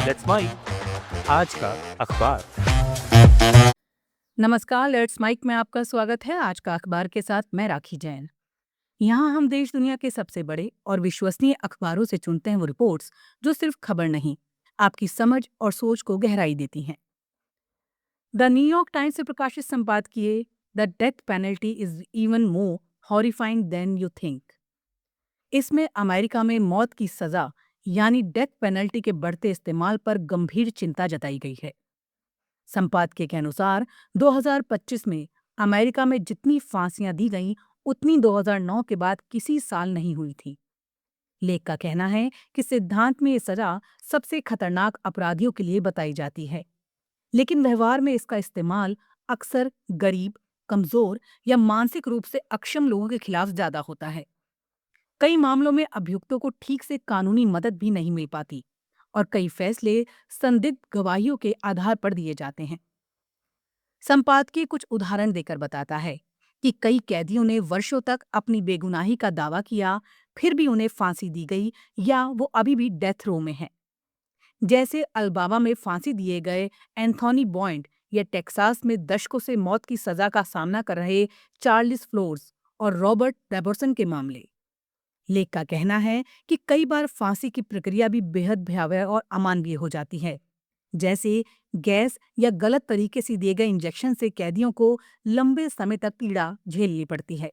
Let's mic आज का अखबार। नमस्कार, लेट्स माइक में आपका स्वागत है। आज का अखबार के साथ मैं राखी जैन। यहाँ हम देश दुनिया के सबसे बड़े और विश्वसनीय अखबारों से चुनते हैं वो रिपोर्ट्स जो सिर्फ खबर नहीं, आपकी समझ और सोच को गहराई देती हैं। द न्यूयॉर्क टाइम्स से प्रकाशित संपादकीय the death penalty is even more horrifying than you think. इसमें अमेरिका में मौत की सजा यानी डेथ पेनल्टी के बढ़ते इस्तेमाल पर गंभीर चिंता जताई गई है। संपादकीय के अनुसार 2025 में अमेरिका में जितनी फांसियां दी गईं, उतनी 2009 के बाद किसी साल नहीं हुई थी। लेख का कहना है कि सिद्धांत में ये सजा सबसे खतरनाक अपराधियों के लिए बताई जाती है, लेकिन व्यवहार में इसका इस्तेमाल अक्सर गरीब, कमजोर या मानसिक रूप से अक्षम लोगों के खिलाफ ज्यादा होता है। कई मामलों में अभियुक्तों को ठीक से कानूनी मदद भी नहीं मिल पाती और कई फैसले संदिग्ध गवाहियों के आधार पर दिए जाते हैं। संपादकीय कुछ उदाहरण देकर बताता है कि कई कैदियों ने वर्षों तक अपनी बेगुनाही का दावा किया, फिर भी उन्हें फांसी दी गई या वो अभी भी डेथ रो में हैं। जैसे अल्बामा में फांसी दिए गए एंथोनी बॉयड या टेक्सास में दशकों से मौत की सजा का सामना कर रहे चार्ल्स फ्लोर्स और रॉबर्ट रेबर्सन के मामले। लेख का कहना है कि कई बार फांसी की प्रक्रिया भी बेहद भयावह और अमानवीय हो जाती है। जैसे गैस या गलत तरीके से दिए गए इंजेक्शन से कैदियों को लंबे समय तक पीड़ा झेलनी पड़ती है।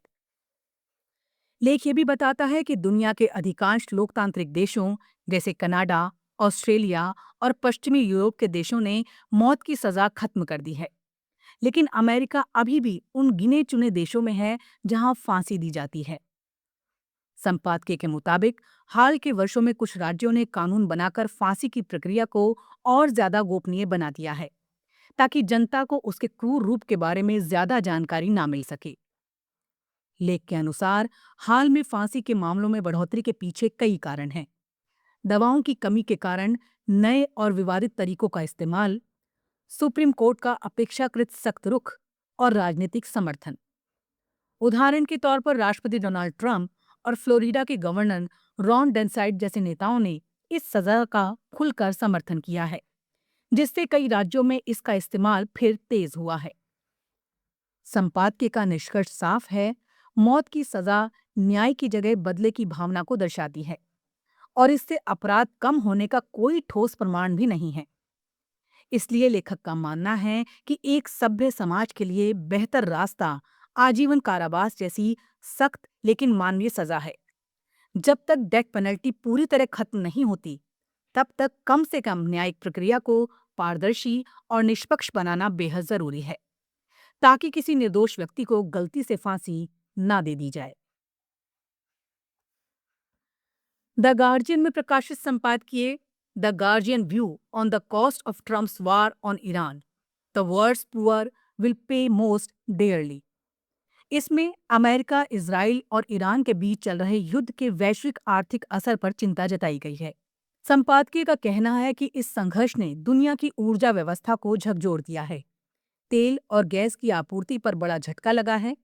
लेख ये भी बताता है कि दुनिया के अधिकांश लोकतांत्रिक देशों जैसे कनाडा, ऑस्ट्रेलिया और पश्चिमी यूरोप के देशों ने मौत की सजा खत्म कर दी है, लेकिन अमेरिका अभी भी उन गिने चुने देशों में है जहां फांसी दी जाती है। संपादकीय के मुताबिक हाल के वर्षों में कुछ राज्यों ने कानून बनाकर फांसी की प्रक्रिया को और ज्यादा गोपनीय बना दिया है, ताकि जनता को उसके क्रूर रूप के बारे में ज्यादा जानकारी ना मिल सके। लेख के अनुसार हाल में फांसी के मामलों में बढ़ोतरी के पीछे कई कारण हैं। दवाओं की कमी के कारण नए और विवादित तरीकों का इस्तेमाल, सुप्रीम कोर्ट का अपेक्षाकृत सख्त रुख और राजनीतिक समर्थन। उदाहरण के तौर पर राष्ट्रपति डोनाल्ड ट्रंप और फ्लोरिडा के गवर्नर रॉन डेसांटिस जैसे नेताओं ने इस सजा का खुलकर समर्थन किया है, जिससे कई राज्यों में इसका इस्तेमाल फिर तेज हुआ है। संपादकीय का निष्कर्ष साफ है, मौत की सजा न्याय की जगह बदले की भावना को दर्शाती है और इससे अपराध कम होने का कोई ठोस प्रमाण भी नहीं है। इसलिए लेखक का मानना है कि एक सभ्य समाज के लिए बेहतर रास्ता आजीवन कारावास जैसी सख्त लेकिन मानवीय सजा है। जब तक डेथ पेनल्टी पूरी तरह खत्म नहीं होती, तब तक कम से कम न्यायिक प्रक्रिया को पारदर्शी और निष्पक्ष बनाना बेहद जरूरी है, ताकि किसी निर्दोष व्यक्ति को गलती से फांसी ना दे दी जाए। द गार्जियन में प्रकाशित संपादकीय the Guardian view on the cost of Trump's war on Iran, the world's poor will pay most dearly. इसमें अमेरिका, इजराइल और ईरान के बीच चल रहे युद्ध के वैश्विक आर्थिक असर पर चिंता जताई गई है। संपादकीय का कहना है कि इस संघर्ष ने दुनिया की ऊर्जा व्यवस्था को झकझोर दिया है। तेल और गैस की आपूर्ति पर बड़ा झटका लगा है,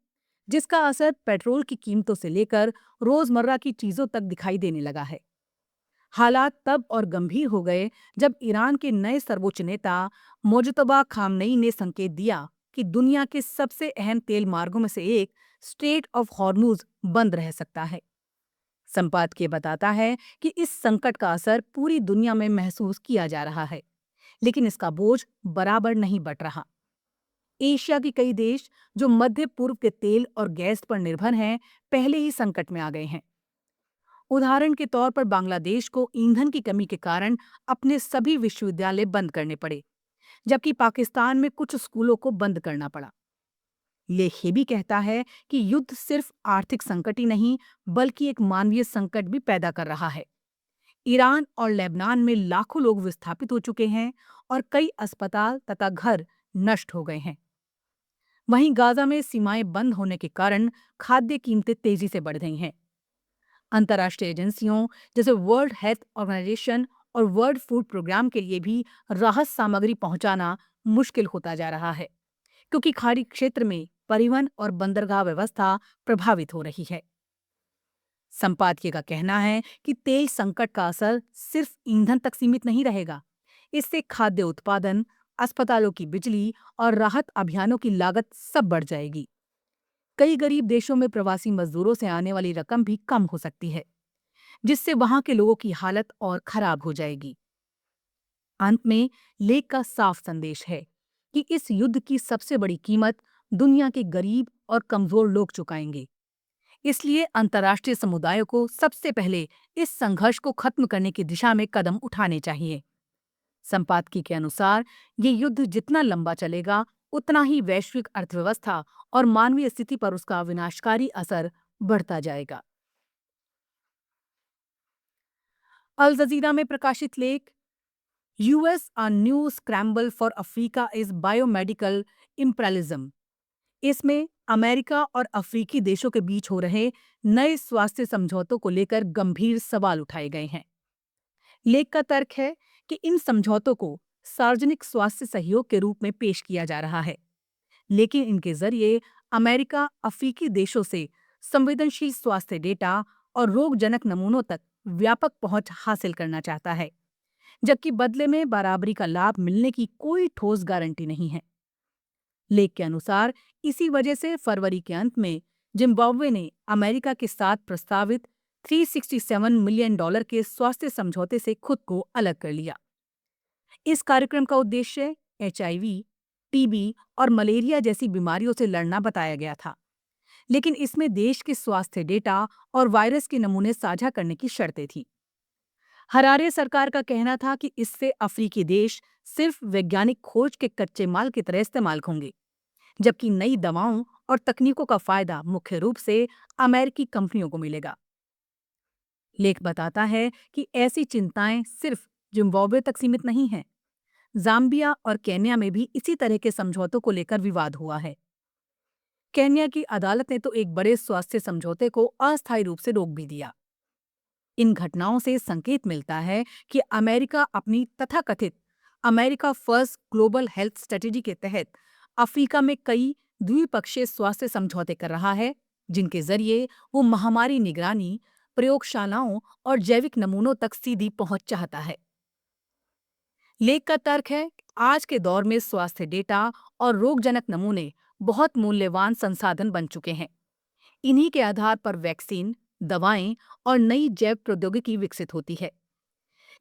जिसका असर पेट्रोल की कीमतों से लेकर रोजमर्रा की चीजों तक दिखाई देने लगा है। हालात तब और गंभीर हो गए जब ईरान के नए सर्वोच्च नेता मोजतबा खामनेई ने संकेत दिया कि दुनिया के सबसे अहम तेल मार्गों में से एक स्ट्रेट ऑफ हॉर्मुज बंद रह सकता है। संपादकीय बताता है कि इस संकट का असर पूरी दुनिया में महसूस किया जा रहा है, लेकिन इसका बोझ बराबर नहीं बंट रहा। एशिया के कई देश जो मध्य पूर्व के तेल और गैस पर निर्भर हैं, पहले ही संकट में आ गए हैं। उदाहरण के तौर पर बांग्लादेश को ईंधन की कमी के कारण अपने सभी विश्वविद्यालय बंद करने पड़े, जबकि पाकिस्तान में कुछ स्कूलों को बंद करना पड़ा। लेख ये भी कहता है कि युद्ध सिर्फ आर्थिक संकट ही नहीं, बल्कि एक मानवीय संकट भी पैदा कर रहा है। ईरान और लेबनान में लाखों लोग विस्थापित हो चुके हैं और कई अस्पताल तथा घर नष्ट हो गए हैं। वहीं गाजा में सीमाएं बंद होने के कारण खाद्य कीमतें तेजी से बढ़ गई हैं। अंतर्राष्ट्रीय एजेंसियों जैसे वर्ल्ड हेल्थ ऑर्गेनाइजेशन और वर्ल्ड फूड प्रोग्राम के लिए भी राहत सामग्री पहुंचाना मुश्किल होता जा रहा है, क्योंकि खाड़ी क्षेत्र में परिवहन और बंदरगाह व्यवस्था प्रभावित हो रही है। संपादकीय का कहना है कि तेल संकट का असर सिर्फ ईंधन तक सीमित नहीं रहेगा। इससे खाद्य उत्पादन, अस्पतालों की बिजली और राहत अभियानों की लागत सब बढ़ जाएगी। कई गरीब देशों में प्रवासी मजदूरों से आने वाली रकम भी कम हो सकती है, जिससे वहां के लोगों की हालत और खराब हो जाएगी। अंत में लेख का साफ संदेश है कि इस युद्ध की सबसे बड़ी कीमत दुनिया के गरीब और कमजोर लोग चुकाएंगे। इसलिए अंतर्राष्ट्रीय समुदाय को सबसे पहले इस संघर्ष को खत्म करने की दिशा में कदम उठाने चाहिए। संपादकीय के अनुसार ये युद्ध जितना लंबा चलेगा, उतना ही वैश्विक अर्थव्यवस्था और मानवीय स्थिति पर उसका विनाशकारी असर बढ़ता जाएगा। अल जजीरा में प्रकाशित लेख US a new scramble for Africa is biomedical imperialism. इसमें अमेरिका और अफ्रीकी देशों के बीच हो रहे नए स्वास्थ्य समझौतों को लेकर गंभीर सवाल उठाए गए हैं। लेख का तर्क है कि इन समझौतों को सार्वजनिक स्वास्थ्य सहयोग के रूप में पेश किया जा रहा है, लेकिन इनके जरिए अमेरिका अफ्रीकी देशों से संवेदनशील स्वास्थ्य डेटा और रोगजनक नमूनों तक व्यापक पहुंच हासिल करना चाहता है, जबकि बदले में बराबरी का लाभ मिलने की कोई ठोस गारंटी नहीं है। लेख के अनुसार इसी वजह से फरवरी के अंत में जिम्बाब्वे ने अमेरिका के साथ प्रस्तावित $367 मिलियन के स्वास्थ्य समझौते से खुद को अलग कर लिया। इस कार्यक्रम का उद्देश्य HIV, TB और मलेरिया जैसी बीमारियों से लड़ना बताया गया था, लेकिन इसमें देश के स्वास्थ्य डेटा और वायरस के नमूने साझा करने की शर्तें थीं। हरारे सरकार का कहना था कि इससे अफ्रीकी देश सिर्फ वैज्ञानिक खोज के कच्चे माल की तरह इस्तेमाल होंगे, जबकि नई दवाओं और तकनीकों का फायदा मुख्य रूप से अमेरिकी कंपनियों को मिलेगा। लेख बताता है कि ऐसी चिंताएं सिर्फ जिम्बाब्वे तक सीमित नहीं हैं। जाम्बिया और केन्या में भी इसी तरह के समझौतों को लेकर विवाद हुआ है। केन्या की अदालत ने तो एक बड़े स्वास्थ्य समझौते को अस्थायी रूप से रोक भी दिया। इन घटनाओं से संकेत मिलता है कि अमेरिका अपनी तथाकथित America first global health strategy के तहत अफ्रीका में कई द्विपक्षीय स्वास्थ्य समझौते कर रहा है, जिनके जरिए वो महामारी निगरानी, प्रयोगशालाओं और जैविक नमूनों तक सीधी पहुंच चाहता है। लेख का तर्क है कि आज के दौर में स्वास्थ्य डेटा और रोगजनक नमूने बहुत मूल्यवान संसाधन बन चुके हैं। इन्हीं के आधार पर वैक्सीन, दवाएं और नई जैव प्रौद्योगिकी विकसित होती है।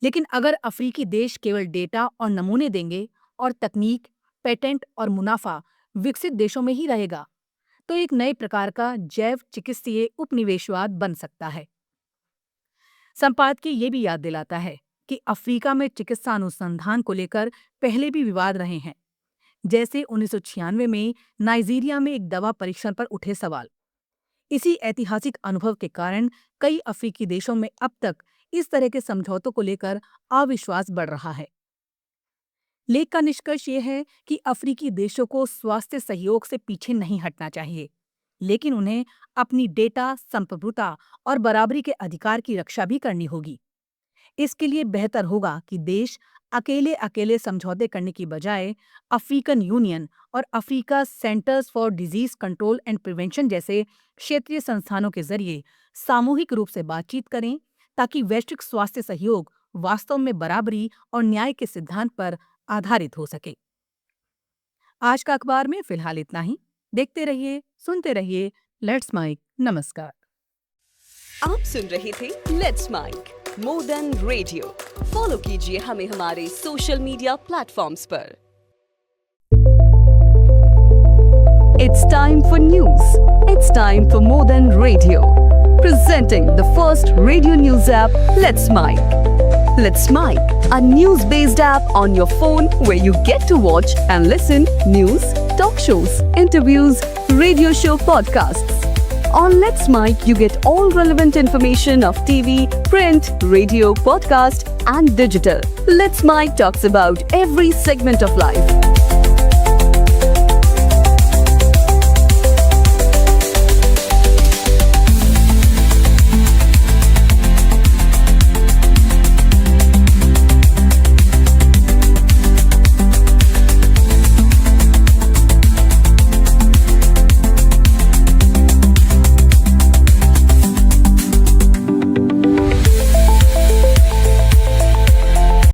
लेकिन अगर अफ्रीकी देश केवल डेटा और नमूने देंगे और तकनीक, पेटेंट और मुनाफा विकसित देशों में ही रहेगा, तो एक नए प्रकार का जैव चिकित्सीय उपनिवेशवाद बन सकता है। संपादकीय ये भी याद दिलाता है कि अफ्रीका में चिकित्सा अनुसंधान को लेकर पहले भी विवाद रहे हैं, जैसे 1996 में नाइजीरिया में एक दवा परीक्षण पर उठे सवाल। इसी ऐतिहासिक अनुभव के कारण कई अफ्रीकी देशों में अब तक इस तरह के समझौतों को लेकर अविश्वास बढ़ रहा है। लेख का निष्कर्ष ये है कि अफ्रीकी देशों को स्वास्थ्य सहयोग से पीछे नहीं हटना चाहिए, लेकिन उन्हें अपनी डेटा, संप्रभुता और बराबरी के अधिकार की रक्षा भी करनी होगी। इसके लिए बेहतर होगा कि देश अकेले अकेले समझौते करने की बजाय अफ्रीकन यूनियन और Africa centres for disease control and prevention जैसे क्षेत्रीय संस्थानों के जरिए सामूहिक रूप से बातचीत करें, ताकि वैश्विक स्वास्थ्य सहयोग वास्तव में बराबरी और न्याय के सिद्धांत पर आधारित हो सके। आज का अखबार में फिलहाल इतना ही। देखते रहिए, सुनते रहिए लेट्स माइक। नमस्कार। आप सुन रहे थे let's mic more than radio. Follow कीजिए हमें हमारे सोशल मीडिया प्लेटफॉर्म्स पर। It's time for news. It's time for more than radio. Presenting the first radio news app, Let's Mic. Let's Mic, a news-based app on your phone where you get to watch and listen news, talk shows, interviews, radio show podcasts. On Let's Mic, you get all relevant information of TV, print, radio, podcast, and digital. Let's Mic talks about every segment of life.